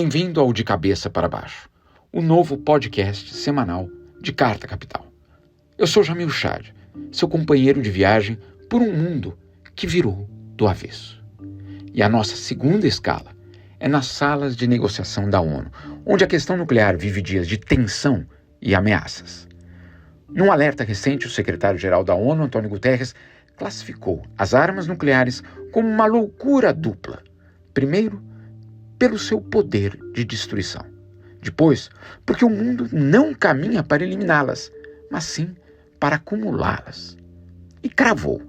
Bem-vindo ao De Cabeça para Baixo, o novo podcast semanal de Carta Capital. Eu sou Jamil Chad, seu companheiro de viagem por um mundo que virou do avesso. E a nossa segunda escala é nas salas de negociação da ONU, onde a questão nuclear vive dias de tensão e ameaças. Num alerta recente, o secretário-geral da ONU, Antônio Guterres, classificou as armas nucleares como uma loucura dupla. Primeiro, pelo seu poder de destruição. Depois, porque o mundo não caminha para eliminá-las, mas sim para acumulá-las. E cravou: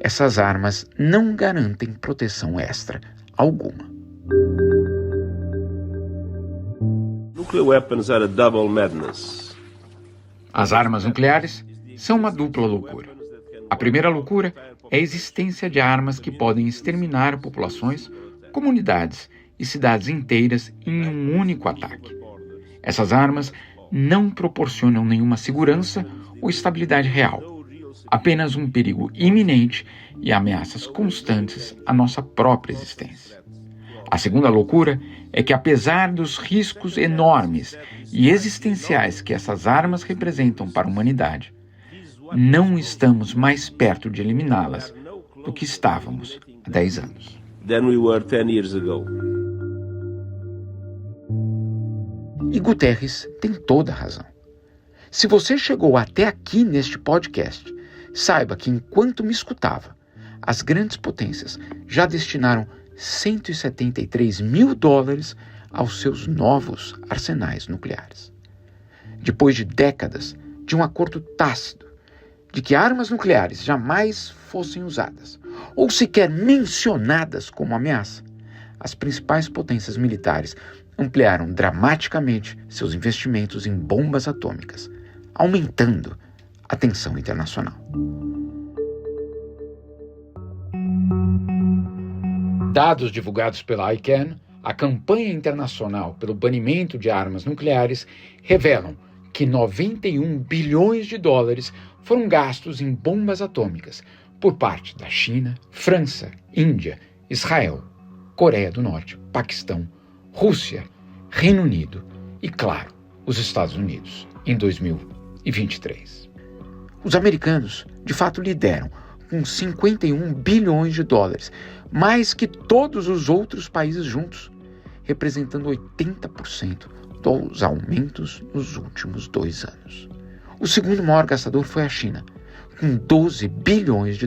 essas armas não garantem proteção extra alguma. Nuclear weapons are a double madness. As armas nucleares são uma dupla loucura. A primeira loucura é a existência de armas que podem exterminar populações, comunidades e cidades inteiras em um único ataque. Essas armas não proporcionam nenhuma segurança ou estabilidade real, apenas um perigo iminente e ameaças constantes à nossa própria existência. A segunda loucura é que, apesar dos riscos enormes e existenciais que essas armas representam para a humanidade, não estamos mais perto de eliminá-las do que estávamos há 10 anos. Than we were 10 years ago. E Guterres tem toda a razão. Se você chegou até aqui neste podcast, saiba que enquanto me escutava, as grandes potências já destinaram $173 mil aos seus novos arsenais nucleares. Depois de décadas de um acordo tácito de que armas nucleares jamais fossem usadas ou sequer mencionadas como ameaça, as principais potências militares ampliaram dramaticamente seus investimentos em bombas atômicas, aumentando a tensão internacional. Dados divulgados pela ICANN, a campanha internacional pelo banimento de armas nucleares, revelam que $91 bilhões foram gastos em bombas atômicas por parte da China, França, Índia, Israel, Coreia do Norte, Paquistão, Rússia, Reino Unido e, claro, os Estados Unidos, em 2023. Os americanos, de fato, lideram com $51 bilhões, mais que todos os outros países juntos, representando 80% dos aumentos nos últimos 2 anos. O segundo maior gastador foi a China, com $12 bilhões.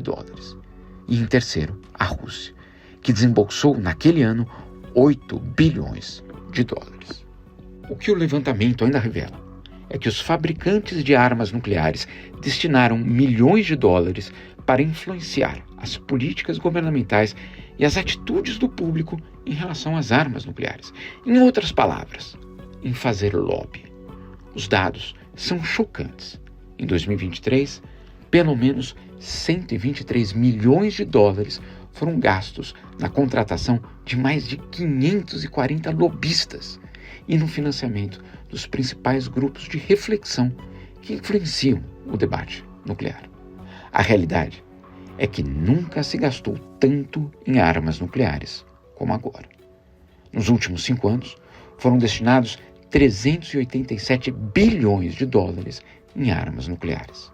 E em terceiro, a Rússia, que desembolsou naquele ano $8 bilhões. O que o levantamento ainda revela é que os fabricantes de armas nucleares destinaram milhões de dólares para influenciar as políticas governamentais e as atitudes do público em relação às armas nucleares. Em outras palavras, em fazer lobby. Os dados são chocantes. Em 2023, pelo menos $123 milhões foram gastos na contratação de mais de 540 lobistas e no financiamento dos principais grupos de reflexão que influenciam o debate nuclear. A realidade é que nunca se gastou tanto em armas nucleares como agora. Nos últimos 5 anos, foram destinados $387 bilhões em armas nucleares.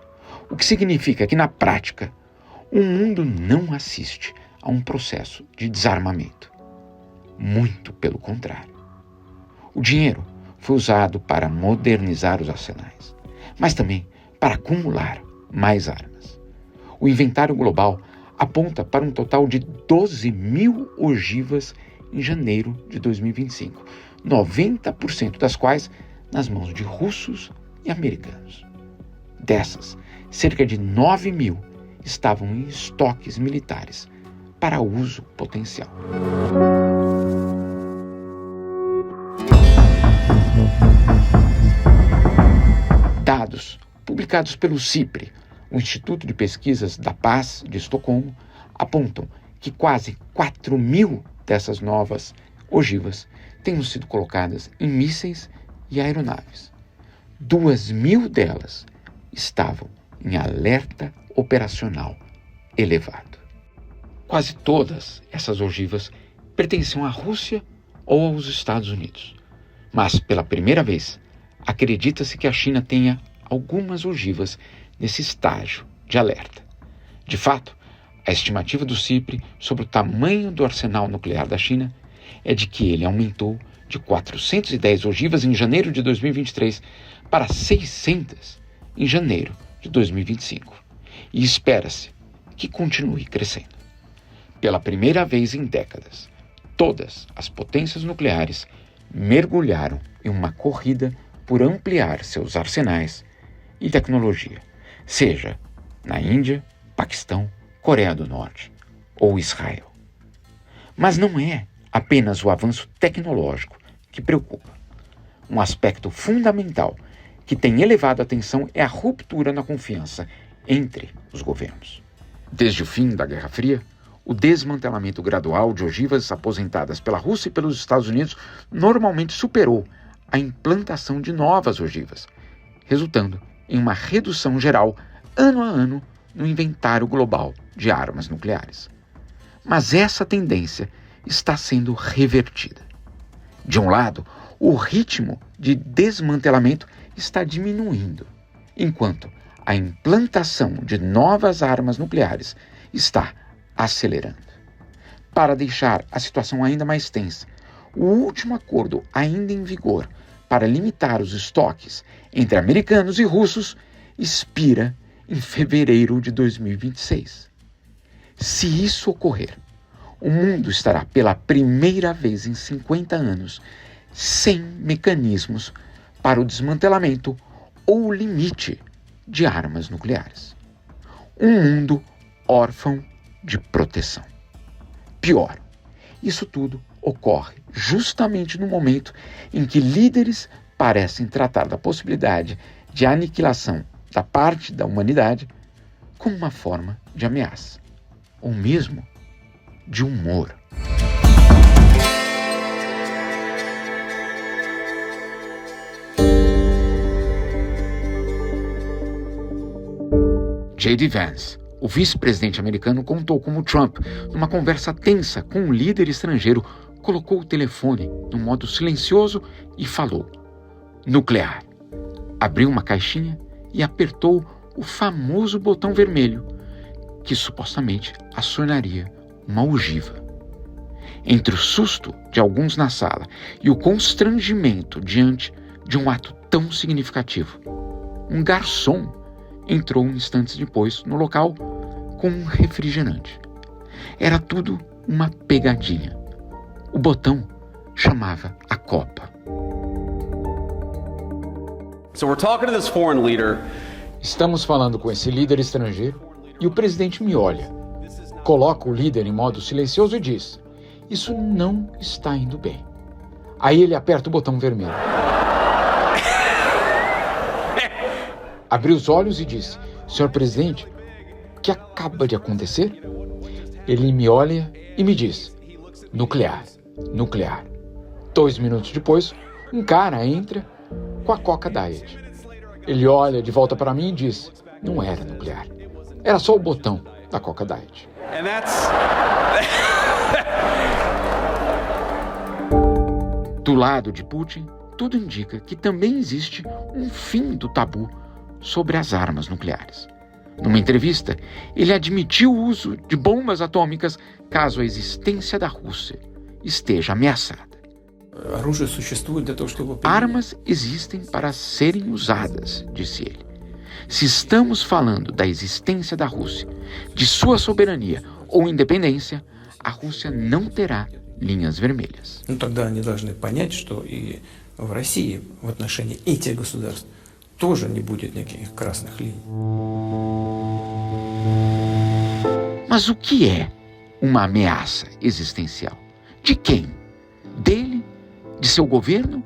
O que significa que, na prática, o mundo não assiste a um processo de desarmamento. Muito pelo contrário. O dinheiro foi usado para modernizar os arsenais, mas também para acumular mais armas. O inventário global aponta para um total de 12 mil ogivas em janeiro de 2025, 90% das quais nas mãos de russos e americanos. Dessas, cerca de 9 mil estavam em estoques militares para uso potencial. Dados publicados pelo CIPRE, o Instituto de Pesquisas da Paz de Estocolmo, apontam que quase 4 mil dessas novas ogivas tenham sido colocadas em mísseis e aeronaves. 2 mil delas estavam em alerta operacional elevado. Quase todas essas ogivas pertenciam à Rússia ou aos Estados Unidos. Mas, pela primeira vez, acredita-se que a China tenha algumas ogivas nesse estágio de alerta. De fato, a estimativa do CIPRE sobre o tamanho do arsenal nuclear da China é de que ele aumentou de 410 ogivas em janeiro de 2023 para 600 em janeiro de 2025. E espera-se que continue crescendo. Pela primeira vez em décadas, todas as potências nucleares mergulharam em uma corrida por ampliar seus arsenais e tecnologia, seja na Índia, Paquistão, Coreia do Norte ou Israel. Mas não é apenas o avanço tecnológico que preocupa. Um aspecto fundamental que tem elevado a atenção é a ruptura na confiança entre os governos. Desde o fim da Guerra Fria, o desmantelamento gradual de ogivas aposentadas pela Rússia e pelos Estados Unidos normalmente superou a implantação de novas ogivas, resultando em uma redução geral, ano a ano, no inventário global de armas nucleares. Mas essa tendência está sendo revertida. De um lado, o ritmo de desmantelamento está diminuindo, enquanto a implantação de novas armas nucleares está acelerando. Para deixar a situação ainda mais tensa, o último acordo ainda em vigor para limitar os estoques entre americanos e russos expira em fevereiro de 2026. Se isso ocorrer, o mundo estará pela primeira vez em 50 anos sem mecanismos para o desmantelamento ou limite de armas nucleares. Um mundo órfão de proteção. Pior, isso tudo ocorre justamente no momento em que líderes parecem tratar da possibilidade de aniquilação da parte da humanidade como uma forma de ameaça, ou mesmo de humor. J.D. Vance, o vice-presidente americano, contou como Trump, numa conversa tensa com um líder estrangeiro, colocou o telefone no modo silencioso e falou: nuclear. Abriu uma caixinha e apertou o famoso botão vermelho, que supostamente acionaria uma ogiva. Entre o susto de alguns na sala e o constrangimento diante de um ato tão significativo, um garçom entrou instantes depois no local com um refrigerante. Era tudo uma pegadinha. O botão chamava a Copa. So we're talking to this foreign leader. Estamos falando com esse líder estrangeiro e o presidente me olha, coloca o líder em modo silencioso e diz: isso não está indo bem. Aí ele aperta o botão vermelho. Abriu os olhos e disse: senhor presidente, o que acaba de acontecer? Ele me olha e me diz: nuclear, nuclear. 2 minutos depois, um cara entra com a Coca Diet. Ele olha de volta para mim e diz: não era nuclear, era só o botão da Coca Diet. Do lado de Putin, tudo indica que também existe um fim do tabu sobre as armas nucleares. Numa entrevista, ele admitiu o uso de bombas atômicas caso a existência da Rússia esteja ameaçada. Armas existem para serem usadas, disse ele. Se estamos falando da existência da Rússia, de sua soberania ou independência, a Rússia não terá linhas vermelhas. Тогда они должны понять, что и в России в отношении этих государств тоже не будет никаких красных линий. Mas o que é uma ameaça existencial? De quem? Dele? De seu governo?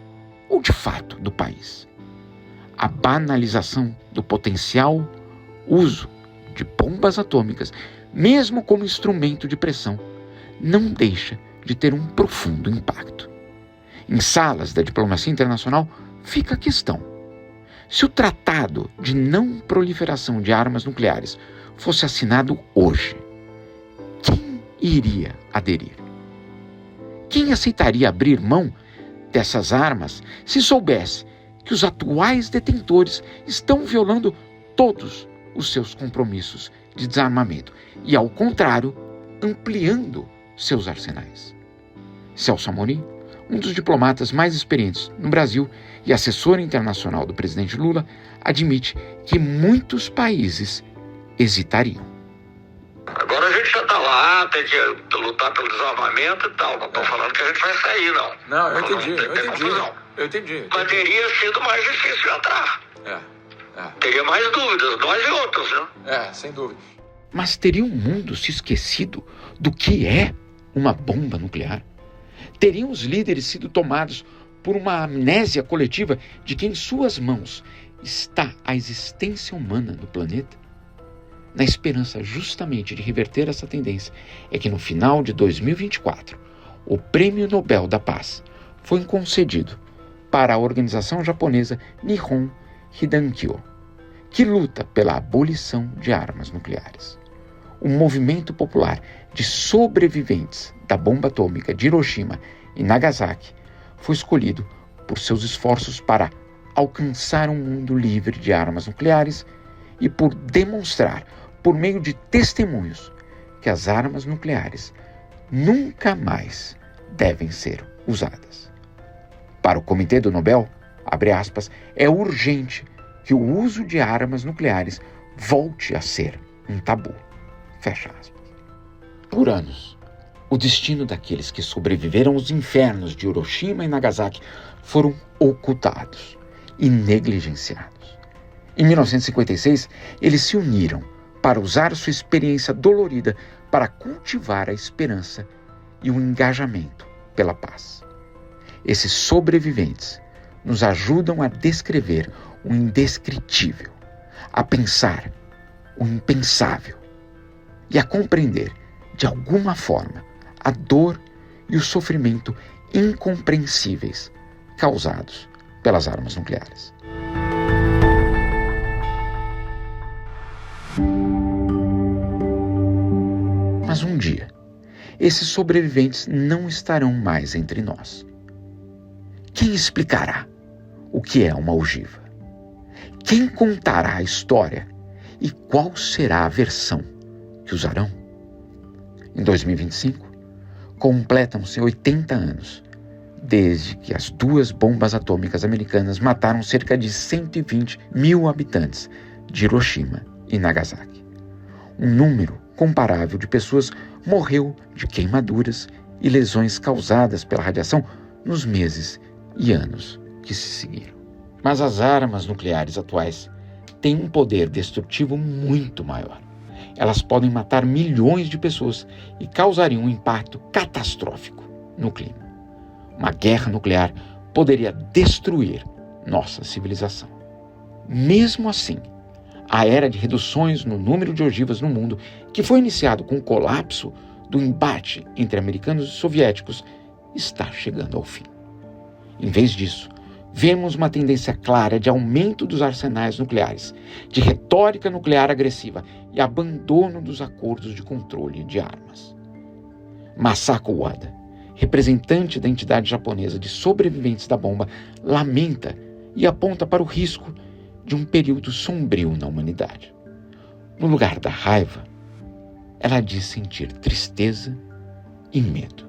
Ou de fato do país? A banalização do potencial uso de bombas atômicas, mesmo como instrumento de pressão, não deixa de ter um profundo impacto. Em salas da diplomacia internacional fica a questão: se o Tratado de Não Proliferação de Armas Nucleares fosse assinado hoje, quem iria aderir? Quem aceitaria abrir mão dessas armas se soubesse que os atuais detentores estão violando todos os seus compromissos de desarmamento e, ao contrário, ampliando seus arsenais? Celso Amorim, um dos diplomatas mais experientes no Brasil e assessor internacional do presidente Lula, admite que muitos países hesitariam. Agora a gente já está lá, tem que lutar pelo desarmamento e tal. Não estou falando que a gente vai sair, não. Não, eu entendi. Mas teria sido mais difícil de entrar. Teria mais dúvidas, nós e outros, né? Sem dúvida. Mas teria o mundo se esquecido do que é uma bomba nuclear? Teriam os líderes sido tomados por uma amnésia coletiva de que em suas mãos está a existência humana no planeta? Na esperança justamente de reverter essa tendência, é que no final de 2024, o Prêmio Nobel da Paz foi concedido para a organização japonesa Nihon Hidankyo, que luta pela abolição de armas nucleares. O movimento popular de sobreviventes da bomba atômica de Hiroshima e Nagasaki foi escolhido por seus esforços para alcançar um mundo livre de armas nucleares e por demonstrar, por meio de testemunhos, que as armas nucleares nunca mais devem ser usadas. Para o Comitê do Nobel, abre aspas, é urgente que o uso de armas nucleares volte a ser um tabu. Fecha aspas. Por anos, o destino daqueles que sobreviveram aos infernos de Hiroshima e Nagasaki foram ocultados e negligenciados. Em 1956, eles se uniram para usar sua experiência dolorida para cultivar a esperança e o engajamento pela paz. Esses sobreviventes nos ajudam a descrever o indescritível, a pensar o impensável e a compreender, de alguma forma, a dor e o sofrimento incompreensíveis causados pelas armas nucleares. Mas um dia, esses sobreviventes não estarão mais entre nós. Quem explicará o que é uma ogiva? Quem contará a história e qual será a versão que usarão? Em 2025, completam-se 80 anos desde que as 2 bombas atômicas americanas mataram cerca de 120 mil habitantes de Hiroshima e Nagasaki. Um número comparável de pessoas morreu de queimaduras e lesões causadas pela radiação nos meses e anos que se seguiram. Mas as armas nucleares atuais têm um poder destrutivo muito maior. Elas podem matar milhões de pessoas e causariam um impacto catastrófico no clima. Uma guerra nuclear poderia destruir nossa civilização. Mesmo assim, a era de reduções no número de ogivas no mundo, que foi iniciado com o colapso do embate entre americanos e soviéticos, está chegando ao fim. Em vez disso, vemos uma tendência clara de aumento dos arsenais nucleares, de retórica nuclear agressiva e abandono dos acordos de controle de armas. Masako Wada, representante da entidade japonesa de sobreviventes da bomba, lamenta e aponta para o risco de um período sombrio na humanidade. No lugar da raiva, ela diz sentir tristeza e medo.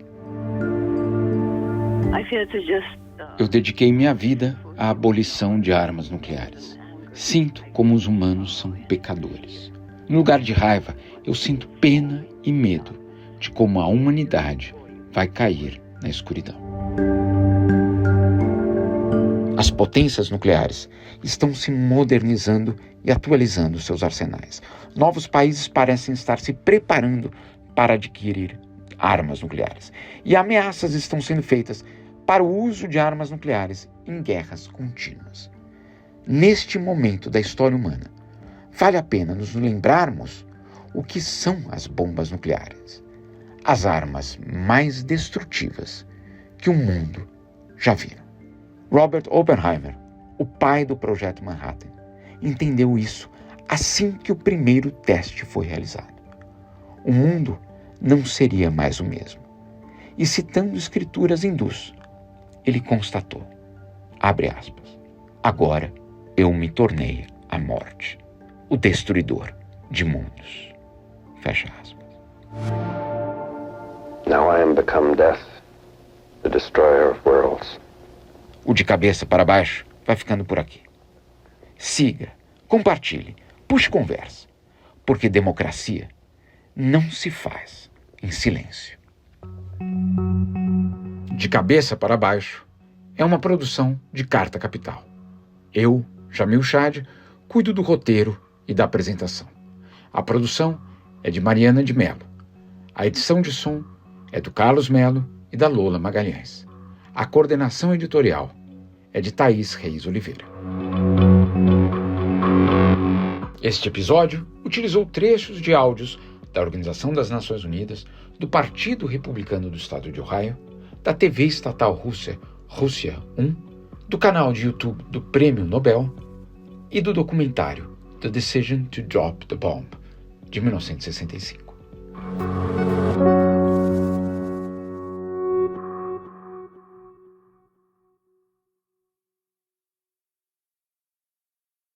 Eu dediquei minha vida à abolição de armas nucleares. Sinto como os humanos são pecadores. No lugar de raiva, eu sinto pena e medo de como a humanidade vai cair na escuridão. As potências nucleares estão se modernizando e atualizando seus arsenais. Novos países parecem estar se preparando para adquirir armas nucleares. E ameaças estão sendo feitas para o uso de armas nucleares em guerras contínuas. Neste momento da história humana, vale a pena nos lembrarmos o que são as bombas nucleares, as armas mais destrutivas que o mundo já viu. Robert Oppenheimer, o pai do Projeto Manhattan, entendeu isso assim que o primeiro teste foi realizado. O mundo não seria mais o mesmo. e citando escrituras hindus, ele constatou, abre aspas, agora eu me tornei a morte, o destruidor de mundos. Fecha aspas. Now I am become death, the destroyer of worlds. O De Cabeça para Baixo vai ficando por aqui. Siga, compartilhe, puxe conversa, porque democracia não se faz em silêncio. De Cabeça para Baixo é uma produção de Carta Capital. Eu, Jamil Chad, cuido do roteiro e da apresentação. A produção é de Mariana de Mello. A edição de som é do Carlos Melo e da Lola Magalhães. A coordenação editorial é de Thaís Reis Oliveira. Este episódio utilizou trechos de áudios da Organização das Nações Unidas, do Partido Republicano do Estado de Ohio, da TV estatal Rússia, Rússia 1, do canal de YouTube do Prêmio Nobel e do documentário The Decision to Drop the Bomb, de 1965.